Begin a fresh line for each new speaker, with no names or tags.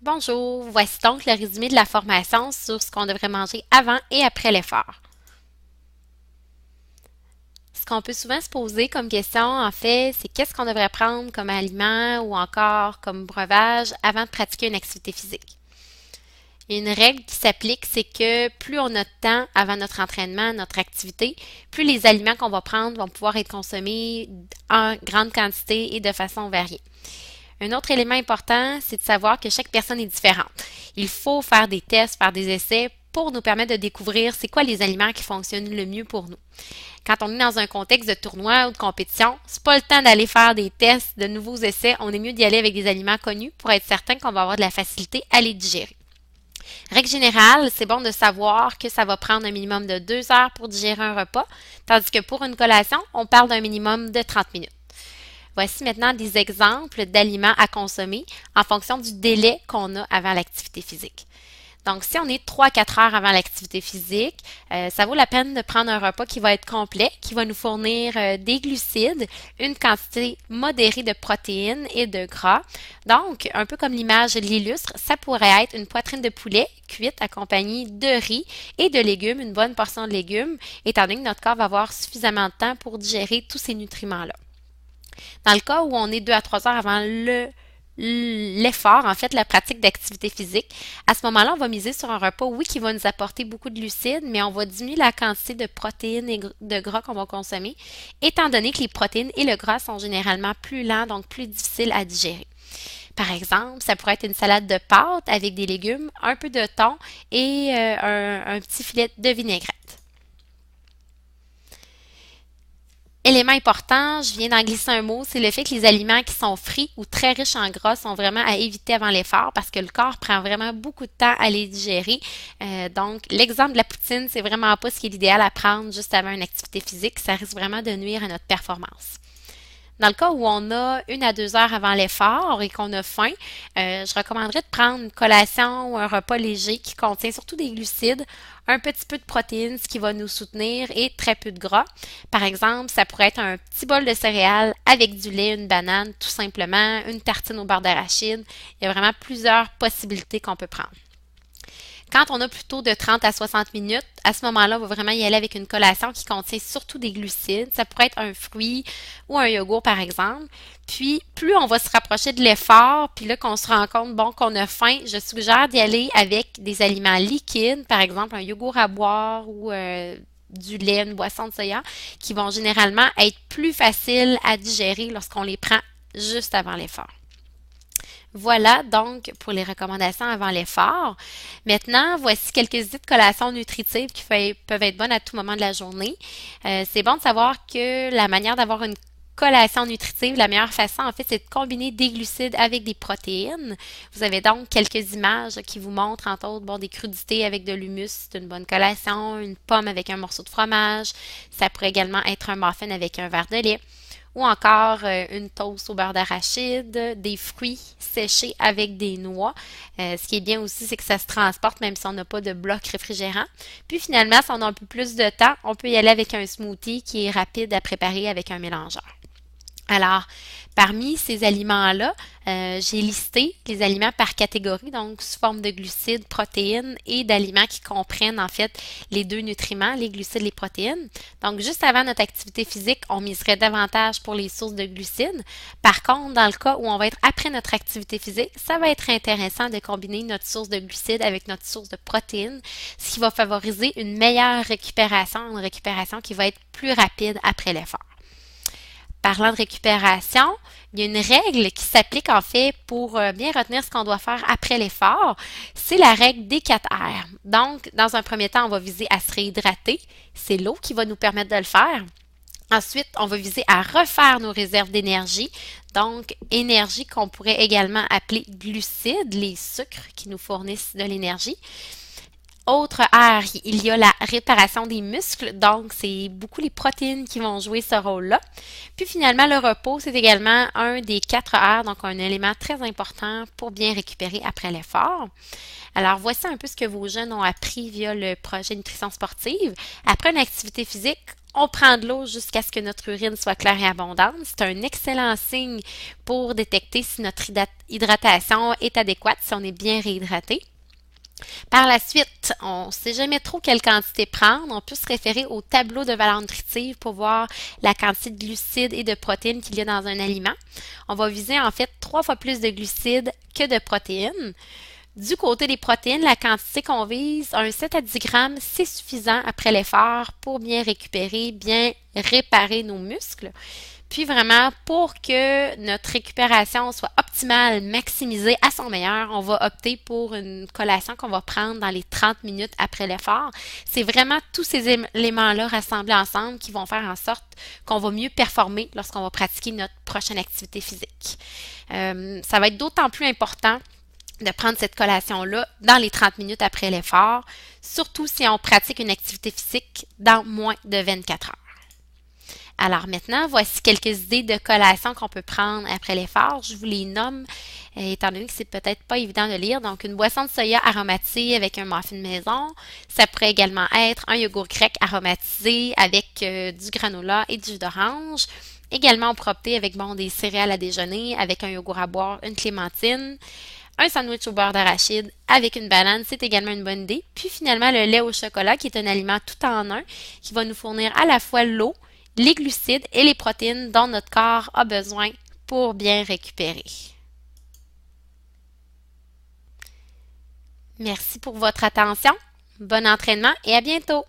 Bonjour, voici donc le résumé de la formation sur ce qu'on devrait manger avant et après l'effort. Ce qu'on peut souvent se poser comme question, en fait, c'est qu'est-ce qu'on devrait prendre comme aliment ou encore comme breuvage avant de pratiquer une activité physique. Il y a une règle qui s'applique, c'est que plus on a de temps avant notre entraînement, notre activité, plus les aliments qu'on va prendre vont pouvoir être consommés en grande quantité et de façon variée. Un autre élément important, c'est de savoir que chaque personne est différente. Il faut faire des tests, faire des essais pour nous permettre de découvrir c'est quoi les aliments qui fonctionnent le mieux pour nous. Quand on est dans un contexte de tournoi ou de compétition, c'est pas le temps d'aller faire des tests, de nouveaux essais. On est mieux d'y aller avec des aliments connus pour être certain qu'on va avoir de la facilité à les digérer. Règle générale, c'est bon de savoir que ça va prendre un minimum de 2 heures pour digérer un repas, tandis que pour une collation, on parle d'un minimum de 30 minutes. Voici maintenant des exemples d'aliments à consommer en fonction du délai qu'on a avant l'activité physique. Donc, si on est 3-4 heures avant l'activité physique, ça vaut la peine de prendre un repas qui va être complet, qui va nous fournir des glucides, une quantité modérée de protéines et de gras. Donc, un peu comme l'image l'illustre, ça pourrait être une poitrine de poulet cuite accompagnée de riz et de légumes, une bonne portion de légumes, étant donné que notre corps va avoir suffisamment de temps pour digérer tous ces nutriments-là. Dans le cas où on est 2 à 3 heures avant l'effort, en fait, la pratique d'activité physique, à ce moment-là, on va miser sur un repas, oui, qui va nous apporter beaucoup de glucides, mais on va diminuer la quantité de protéines et de gras qu'on va consommer, étant donné que les protéines et le gras sont généralement plus lents, donc plus difficiles à digérer. Par exemple, ça pourrait être une salade de pâtes avec des légumes, un peu de thon et un petit filet de vinaigrette. Élément important, je viens d'en glisser un mot, c'est le fait que les aliments qui sont frits ou très riches en gras sont vraiment à éviter avant l'effort parce que le corps prend vraiment beaucoup de temps à les digérer. Donc, l'exemple de la poutine, c'est vraiment pas ce qui est l'idéal à prendre juste avant une activité physique. Ça risque vraiment de nuire à notre performance. Dans le cas où on a 1 à 2 heures avant l'effort et qu'on a faim, je recommanderais de prendre une collation ou un repas léger qui contient surtout des glucides, un petit peu de protéines, ce qui va nous soutenir, et très peu de gras. Par exemple, ça pourrait être un petit bol de céréales avec du lait, une banane, tout simplement, une tartine au beurre d'arachide. Il y a vraiment plusieurs possibilités qu'on peut prendre. Quand on a plutôt de 30 à 60 minutes, à ce moment-là, on va vraiment y aller avec une collation qui contient surtout des glucides. Ça pourrait être un fruit ou un yogourt, par exemple. Puis, plus on va se rapprocher de l'effort, puis là qu'on se rend compte, bon, qu'on a faim, je suggère d'y aller avec des aliments liquides, par exemple un yogourt à boire ou du lait, une boisson de soya, qui vont généralement être plus faciles à digérer lorsqu'on les prend juste avant l'effort. Voilà donc pour les recommandations avant l'effort. Maintenant, voici quelques idées de collations nutritives qui peuvent être bonnes à tout moment de la journée. C'est bon de savoir que la manière d'avoir une collation nutritive, la meilleure façon, en fait, c'est de combiner des glucides avec des protéines. Vous avez donc quelques images qui vous montrent, entre autres, bon, des crudités avec de l'humus, c'est une bonne collation, une pomme avec un morceau de fromage. Ça pourrait également être un muffin avec un verre de lait ou encore une toast au beurre d'arachide, des fruits séchés avec des noix. Ce qui est bien aussi, c'est que ça se transporte même si on n'a pas de bloc réfrigérant. Puis finalement, si on a un peu plus de temps, on peut y aller avec un smoothie qui est rapide à préparer avec un mélangeur. Alors, parmi ces aliments-là, j'ai listé les aliments par catégorie, donc sous forme de glucides, protéines et d'aliments qui comprennent en fait les deux nutriments, les glucides et les protéines. Donc, juste avant notre activité physique, on miserait davantage pour les sources de glucides. Par contre, dans le cas où on va être après notre activité physique, ça va être intéressant de combiner notre source de glucides avec notre source de protéines, ce qui va favoriser une meilleure récupération, une récupération qui va être plus rapide après l'effort. Parlant de récupération, il y a une règle qui s'applique en fait pour bien retenir ce qu'on doit faire après l'effort. C'est la règle des 4 R. Donc, dans un premier temps, on va viser à se réhydrater. C'est l'eau qui va nous permettre de le faire. Ensuite, on va viser à refaire nos réserves d'énergie. Donc, énergie qu'on pourrait également appeler glucides, les sucres qui nous fournissent de l'énergie. Autre R, il y a la réparation des muscles, donc c'est beaucoup les protéines qui vont jouer ce rôle-là. Puis finalement, le repos, c'est également un des 4 R, donc un élément très important pour bien récupérer après l'effort. Alors, voici un peu ce que vos jeunes ont appris via le projet Nutrition sportive. Après une activité physique, On prend de l'eau jusqu'à ce que notre urine soit claire et abondante. C'est un excellent signe pour détecter si notre hydratation est adéquate, si on est bien réhydraté. Par la suite, on ne sait jamais trop quelle quantité prendre. On peut se référer au tableau de valeur nutritive pour voir la quantité de glucides et de protéines qu'il y a dans un aliment. On va viser en fait 3 fois plus de glucides que de protéines. Du côté des protéines, la quantité qu'on vise, un 7 à 10 grammes, c'est suffisant après l'effort pour bien récupérer, bien réparer nos muscles. Puis vraiment, pour que notre récupération soit optimale, maximisée à son meilleur, on va opter pour une collation qu'on va prendre dans les 30 minutes après l'effort. C'est vraiment tous ces éléments-là rassemblés ensemble qui vont faire en sorte qu'on va mieux performer lorsqu'on va pratiquer notre prochaine activité physique. Ça va être d'autant plus important de prendre cette collation-là dans les 30 minutes après l'effort, surtout si on pratique une activité physique dans moins de 24 heures. Alors maintenant, voici quelques idées de collations qu'on peut prendre après l'effort. Je vous les nomme, étant donné que c'est peut-être pas évident de lire. Donc, une boisson de soya aromatisée avec un muffin maison. Ça pourrait également être un yogourt grec aromatisé avec du granola et du jus d'orange. Également, on pourrait opter avec des céréales à déjeuner, avec un yogourt à boire, une clémentine. Un sandwich au beurre d'arachide avec une banane, c'est également une bonne idée. Puis finalement, le lait au chocolat, qui est un aliment tout en un, qui va nous fournir à la fois l'eau, les glucides et les protéines dont notre corps a besoin pour bien récupérer. Merci pour votre attention. Bon entraînement et à bientôt!